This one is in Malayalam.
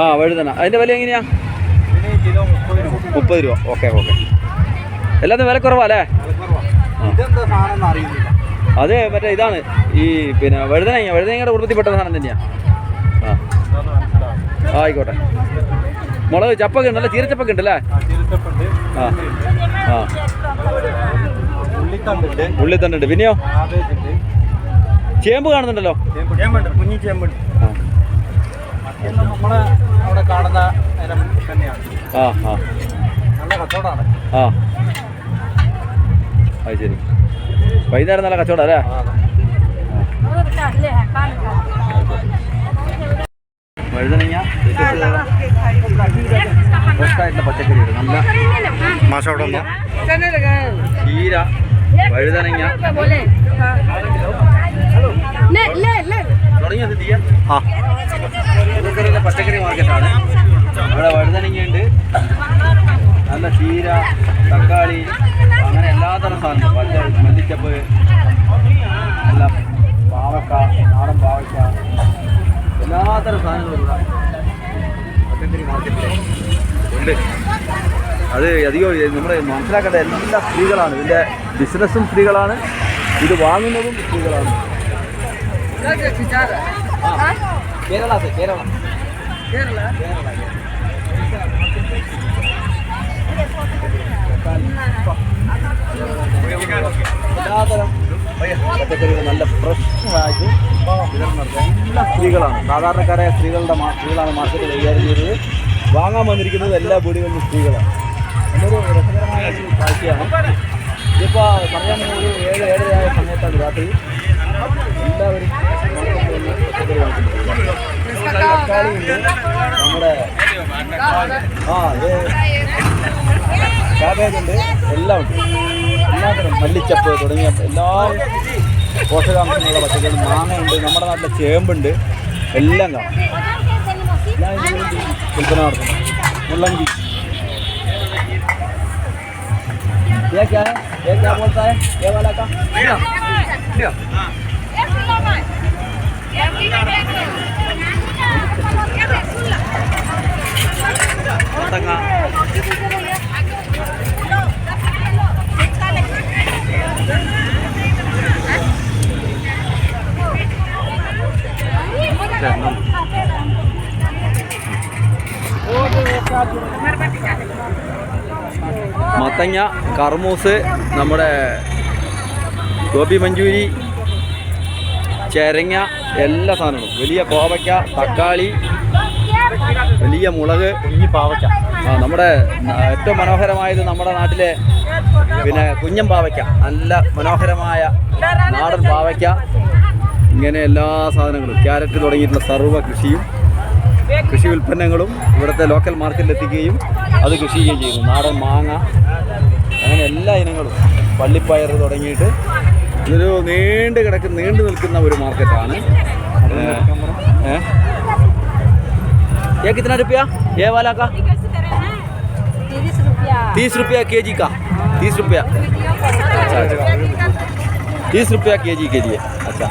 ആ വഴുതന. അതിൻ്റെ വില എങ്ങനെയാ? 30 രൂപ. Okay okay. എല്ലാത്തിനും വില കുറവാല്ലേ? അത് മറ്റേ ഇതാണ് ഈ പിന്നെ വഴുതനങ്ങയുടെ കുടുംബത്തിൽപ്പെട്ട സാധനം തന്നെയാണ്. ആ ആയിക്കോട്ടെ. മുളക് ചപ്പൊക്കെ ഉണ്ടല്ലേ? ചീരച്ചപ്പൊക്കെ ഉണ്ടല്ലേ? ആ ആ ഉള്ളിത്തണ്ടുണ്ട്. പിന്നെയോ ചേമ്പ് കാണുന്നുണ്ടല്ലോ. കുഞ്ഞി ചേമ്പുണ്ട്. നമ്മളെ അവിടെ കാണുന്ന തന്നെയാണ്. ആ ആ നല്ല കച്ചവടമാണ്. ആ അത് ശരി. വൈകുന്നേരം നല്ല കച്ചവടം അല്ലേ? വഴുതനങ്ങ ഫ്രഷായിട്ടുള്ള പച്ചക്കറികൾ നല്ല ചീര, വഴുതനങ്ങ തുടങ്ങിയ സ്ഥിതിയ പച്ചക്കറി മാർക്കറ്റാണ്. ഇവിടെ വഴുതനങ്ങയുണ്ട്, നല്ല ചീര, തക്കാളി, അങ്ങനെ എല്ലാത്തരം സാധനങ്ങളും. മല്ലിച്ചപ്പ്, എല്ലാം പാവക്ക, നാടൻ പാവയ്ക്ക, എല്ലാത്തരം സാധനങ്ങളും ഇവിടെ പച്ചക്കറി മാർക്കറ്റിൽ ഉണ്ട്. അത് അധികം നമ്മൾ മനസ്സിലാക്കേണ്ട എല്ലാ സ്ത്രീകളാണ്. ഇതിൻ്റെ ബിസിനസ്സും സ്ത്രീകളാണ്, ഇത് വാങ്ങുന്നതും സ്ത്രീകളാണ്. കേരള എല്ലാതരം പച്ചക്കറികൾ നല്ല ഫ്രഷായിട്ട് വിതരണം നടത്തുക എല്ലാ സ്ത്രീകളാണ്. സാധാരണക്കാരായ സ്ത്രീകളാണ് മാർക്കറ്റ് കൈകാര്യം ചെയ്തത്. വാങ്ങാൻ വന്നിരിക്കുന്നത് എല്ലാ വീടുകളിലും സ്ത്രീകളാണ്. നല്ലൊരു രസകരമായ ഒരു കാഴ്ചയാണ്. ഇതിപ്പോൾ പറയാൻ ഒരു 7-7:30 സമയത്താണ് രാത്രി. എല്ലാവരും പച്ചക്കറി വാങ്ങിക്കുന്നത്. തക്കാളിയുണ്ട്, നമ്മുടെ കാബേജ് ഉണ്ട്, എല്ലാം ഉണ്ട്. എല്ലാത്തരം മല്ലിച്ചപ്പ് തുടങ്ങിയ എല്ലാ പോഷകാംശങ്ങളുള്ള പച്ചക്കറി. മാങ്ങയുണ്ട്, നമ്മുടെ നാട്ടിലെ ചേമ്പുണ്ട്, എല്ലാം കാണാം. എല്ലാം ഇതിനുവേണ്ടി വിൽപ്പന നടത്തുന്നു. മുള്ളങ്കി ये क्या है? ये क्या बोलता है? ये वाला का? മത്തങ്ങ, കർമൂസ്, നമ്മുടെ ഗോപി മഞ്ചൂരി, ചെരങ്ങ, എല്ലാ സാധനങ്ങളും. വലിയ കോവയ്ക്ക, തക്കാളി, വലിയ മുളക്, കുഞ്ഞി പാവയ്ക്ക. നമ്മുടെ ഏറ്റവും മനോഹരമായത് നമ്മുടെ നാട്ടിലെ പിന്നെ കുഞ്ഞൻ പാവയ്ക്ക, നല്ല മനോഹരമായ നാടൻ പാവയ്ക്ക. ഇങ്ങനെ എല്ലാ സാധനങ്ങളും, ക്യാരറ്റ് തുടങ്ങിയിട്ടുള്ള സർവ്വ കൃഷി ഉൽപ്പന്നങ്ങളും ഇവിടുത്തെ ലോക്കൽ മാർക്കറ്റിൽ എത്തിക്കുകയും അത് കൃഷി ചെയ്യുകയും ചെയ്യുന്നു. നാടൻ മാങ്ങ, അങ്ങനെ എല്ലാ ഇനങ്ങളും, പള്ളിപ്പയർ തുടങ്ങിയിട്ട് ഇതൊരു നീണ്ടു നിൽക്കുന്ന ഒരു മാർക്കറ്റാണ്. ये कितना रुपया? ये वाला का 30 रुपया kg का. 30 रुपया. अच्छा 30 रुपया kg के लिए. अच्छा